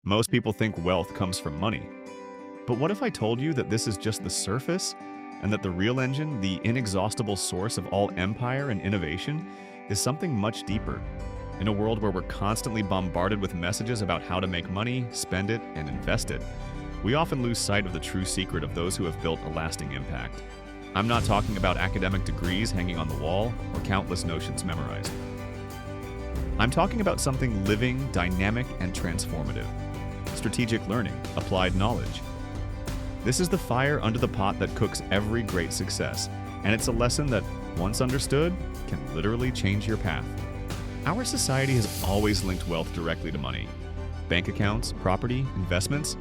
Most people think wealth comes from money. But what if I told you that this is just the surface, and that the real engine, the inexhaustible source of all empire and innovation, is something much deeper? In a world where we're constantly bombarded with messages about how to make money, spend it, and invest it, we often lose sight of the true secret of those who have built a lasting impact. I'm not talking about academic degrees hanging on the wall or countless notions memorized. I'm talking about something living, dynamic, and transformative. Strategic learning, applied knowledge. This is the fire under the pot that cooks every great success, and it's a lesson that, once understood, can literally change your path. Our society has always linked wealth directly to money. Bank accounts, property, investments,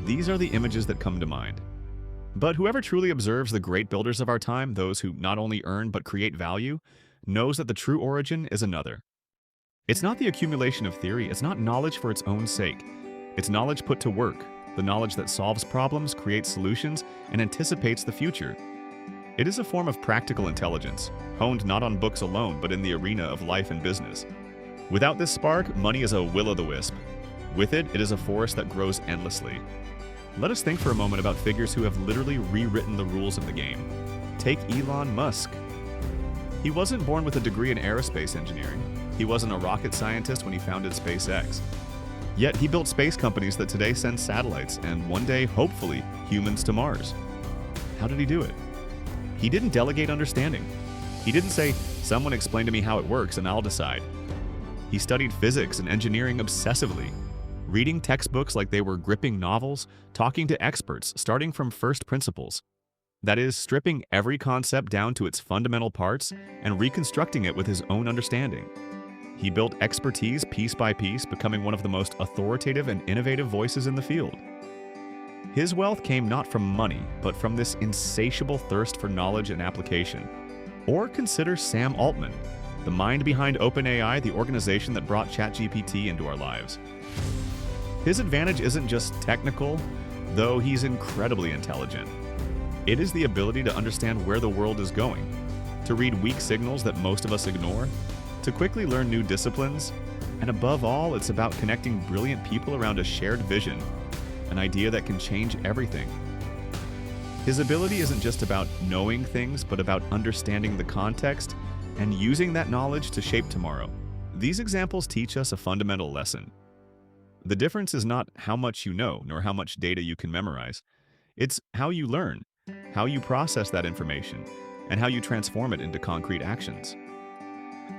these are the images that come to mind. But whoever truly observes the great builders of our time, those who not only earn but create value, knows that the true origin is another. It's not the accumulation of theory, it's not knowledge for its own sake. It's knowledge put to work, the knowledge that solves problems, creates solutions, and anticipates the future. It is a form of practical intelligence, honed not on books alone, but in the arena of life and business. Without this spark, money is a will-o'-the-wisp. With it, it is a forest that grows endlessly. Let us think for a moment about figures who have literally rewritten the rules of the game. Take Elon Musk. He wasn't born with a degree in aerospace engineering. He wasn't a rocket scientist when he founded SpaceX. Yet he built space companies that today send satellites and one day, hopefully, humans to Mars. How did he do it? He didn't delegate understanding. He didn't say, "Someone explain to me how it works and I'll decide." He studied physics and engineering obsessively, reading textbooks like they were gripping novels, talking to experts, starting from first principles. That is, stripping every concept down to its fundamental parts and reconstructing it with his own understanding. He built expertise piece by piece, becoming one of the most authoritative and innovative voices in the field. His wealth came not from money, but from this insatiable thirst for knowledge and application. Or consider Sam Altman, the mind behind OpenAI, the organization that brought ChatGPT into our lives. His advantage isn't just technical, though he's incredibly intelligent. It is the ability to understand where the world is going, to read weak signals that most of us ignore, to quickly learn new disciplines, and above all, it's about connecting brilliant people around a shared vision, an idea that can change everything. His ability isn't just about knowing things, but about understanding the context and using that knowledge to shape tomorrow. These examples teach us a fundamental lesson. The difference is not how much you know, nor how much data you can memorize. It's how you learn, how you process that information, and how you transform it into concrete actions.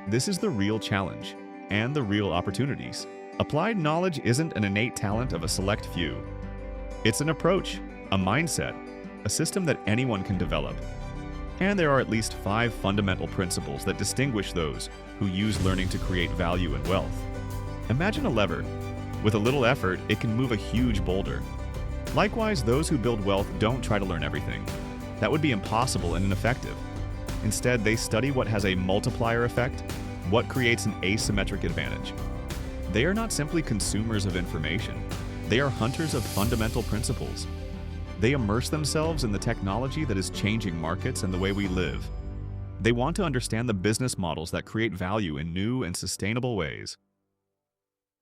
This is the real challenge, and the real opportunities. Applied knowledge isn't an innate talent of a select few. It's an approach, a mindset, a system that anyone can develop. And there are at least 5 fundamental principles that distinguish those who use learning to create value and wealth. Imagine a lever. With a little effort, it can move a huge boulder. Likewise, those who build wealth don't try to learn everything. That would be impossible and ineffective. Instead, they study what has a multiplier effect, what creates an asymmetric advantage. They are not simply consumers of information. They are hunters of fundamental principles. They immerse themselves in the technology that is changing markets and the way we live. They want to understand the business models that create value in new and sustainable ways.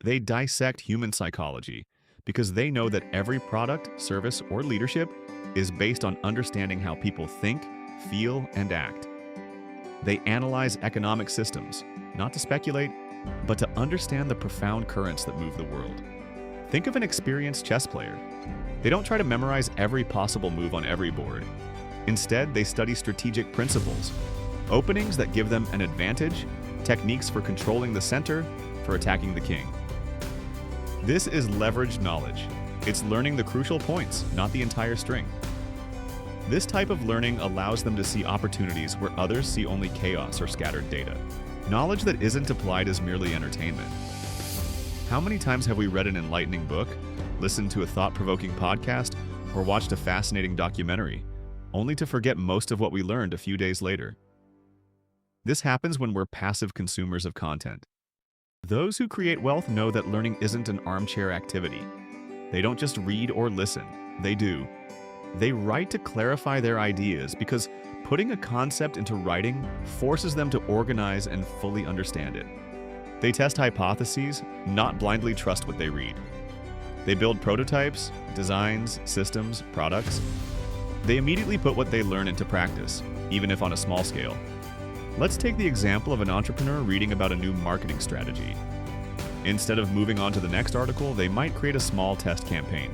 They dissect human psychology because they know that every product, service, or leadership is based on understanding how people think, feel, and act. They analyze economic systems, not to speculate, but to understand the profound currents that move the world. Think of an experienced chess player. They don't try to memorize every possible move on every board. Instead, they study strategic principles, openings that give them an advantage, techniques for controlling the center, for attacking the king. This is leveraged knowledge. It's learning the crucial points, not the entire string. This type of learning allows them to see opportunities where others see only chaos or scattered data. Knowledge that isn't applied is merely entertainment. How many times have we read an enlightening book, listened to a thought-provoking podcast, or watched a fascinating documentary, only to forget most of what we learned a few days later? This happens when we're passive consumers of content. Those who create wealth know that learning isn't an armchair activity. They don't just read or listen, they do. They write to clarify their ideas because putting a concept into writing forces them to organize and fully understand it. They test hypotheses, not blindly trust what they read. They build prototypes, designs, systems, products. They immediately put what they learn into practice, even if on a small scale. Let's take the example of an entrepreneur reading about a new marketing strategy. Instead of moving on to the next article, they might create a small test campaign,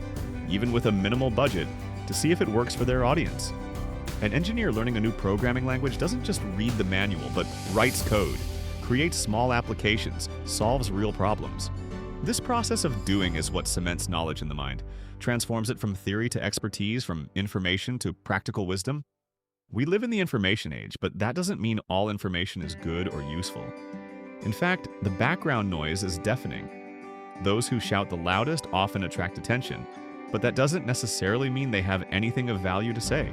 even with a minimal budget, to see if it works for their audience. An engineer learning a new programming language doesn't just read the manual, but writes code, creates small applications, solves real problems. This process of doing is what cements knowledge in the mind, transforms it from theory to expertise, from information to practical wisdom. We live in the information age, but that doesn't mean all information is good or useful. In fact, the background noise is deafening. Those who shout the loudest often attract attention, but that doesn't necessarily mean they have anything of value to say.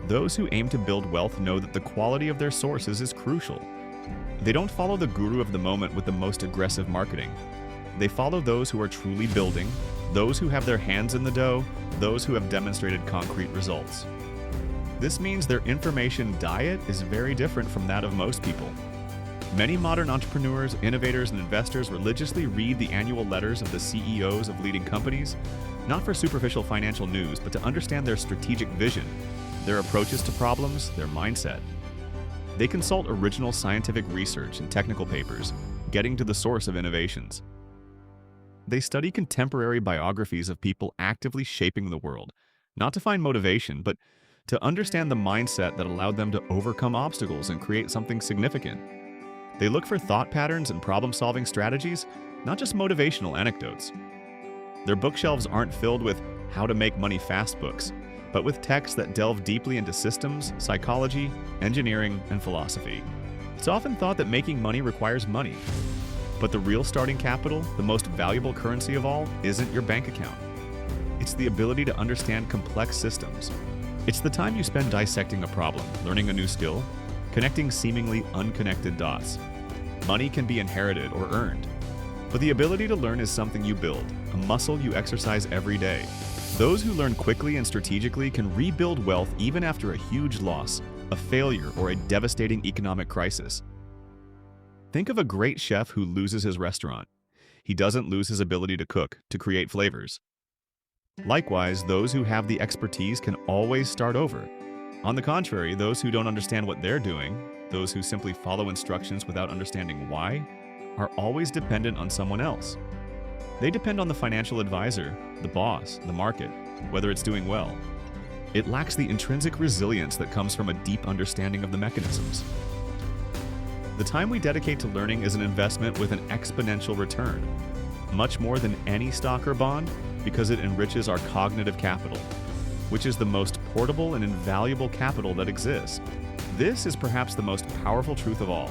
Those who aim to build wealth know that the quality of their sources is crucial. They don't follow the guru of the moment with the most aggressive marketing. They follow those who are truly building, those who have their hands in the dough, those who have demonstrated concrete results. This means their information diet is very different from that of most people. Many modern entrepreneurs, innovators, and investors religiously read the annual letters of the CEOs of leading companies, not for superficial financial news, but to understand their strategic vision, their approaches to problems, their mindset. They consult original scientific research and technical papers, getting to the source of innovations. They study contemporary biographies of people actively shaping the world, not to find motivation, but to understand the mindset that allowed them to overcome obstacles and create something significant. They look for thought patterns and problem-solving strategies, not just motivational anecdotes. Their bookshelves aren't filled with how to make money fast books, but with texts that delve deeply into systems, psychology, engineering, and philosophy. It's often thought that making money requires money. But the real starting capital, the most valuable currency of all, isn't your bank account. It's the ability to understand complex systems. It's the time you spend dissecting a problem, learning a new skill, connecting seemingly unconnected dots. Money can be inherited or earned, but the ability to learn is something you build, a muscle you exercise every day. Those who learn quickly and strategically can rebuild wealth even after a huge loss, a failure, or a devastating economic crisis. Think of a great chef who loses his restaurant. He doesn't lose his ability to cook, to create flavors. Likewise, those who have the expertise can always start over. On the contrary, those who don't understand what they're doing, those who simply follow instructions without understanding why, are always dependent on someone else. They depend on the financial advisor, the boss, the market, whether it's doing well. It lacks the intrinsic resilience that comes from a deep understanding of the mechanisms. The time we dedicate to learning is an investment with an exponential return, much more than any stock or bond, because it enriches our cognitive capital, which is the most portable and invaluable capital that exists. This is perhaps the most powerful truth of all.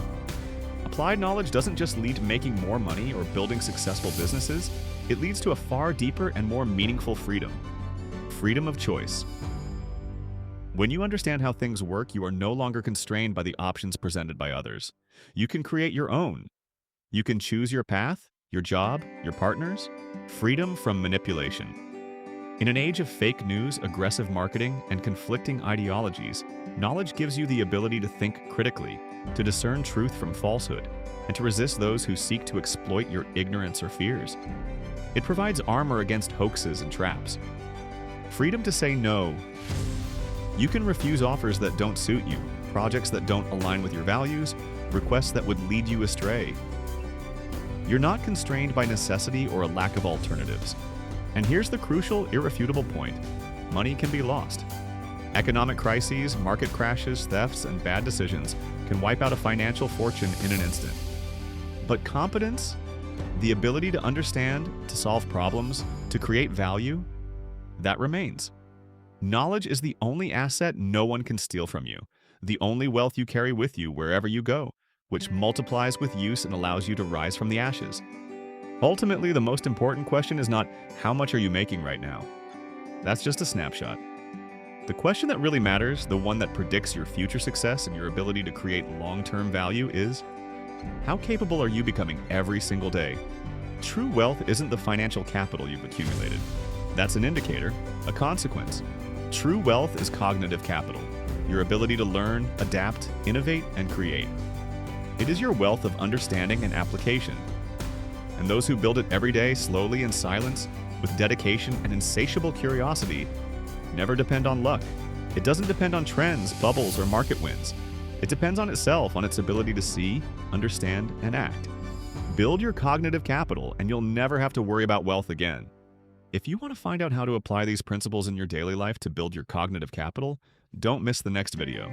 Applied knowledge doesn't just lead to making more money or building successful businesses, it leads to a far deeper and more meaningful freedom. Freedom of choice. When you understand how things work, you are no longer constrained by the options presented by others. You can create your own. You can choose your path, your job, your partners. Freedom from manipulation. In an age of fake news, aggressive marketing, and conflicting ideologies, knowledge gives you the ability to think critically, to discern truth from falsehood, and to resist those who seek to exploit your ignorance or fears. It provides armor against hoaxes and traps. Freedom to say no. You can refuse offers that don't suit you, projects that don't align with your values, requests that would lead you astray. You're not constrained by necessity or a lack of alternatives. And here's the crucial, irrefutable point. Money can be lost. Economic crises, market crashes, thefts, and bad decisions can wipe out a financial fortune in an instant. But competence, the ability to understand, to solve problems, to create value, that remains. Knowledge is the only asset no one can steal from you, the only wealth you carry with you wherever you go, which multiplies with use and allows you to rise from the ashes. Ultimately, the most important question is not how much are you making right now? That's just a snapshot. The question that really matters, the one that predicts your future success and your ability to create long-term value is, how capable are you becoming every single day? True wealth isn't the financial capital you've accumulated. That's an indicator, a consequence. True wealth is cognitive capital, your ability to learn, adapt, innovate, and create. It is your wealth of understanding and application. And those who build it every day, slowly in silence, with dedication and insatiable curiosity. Never depend on luck. It doesn't depend on trends, bubbles, or market wins. It depends on itself, on its ability to see, understand, and act. Build your cognitive capital, and you'll never have to worry about wealth again. If you want to find out how to apply these principles in your daily life to build your cognitive capital, don't miss the next video.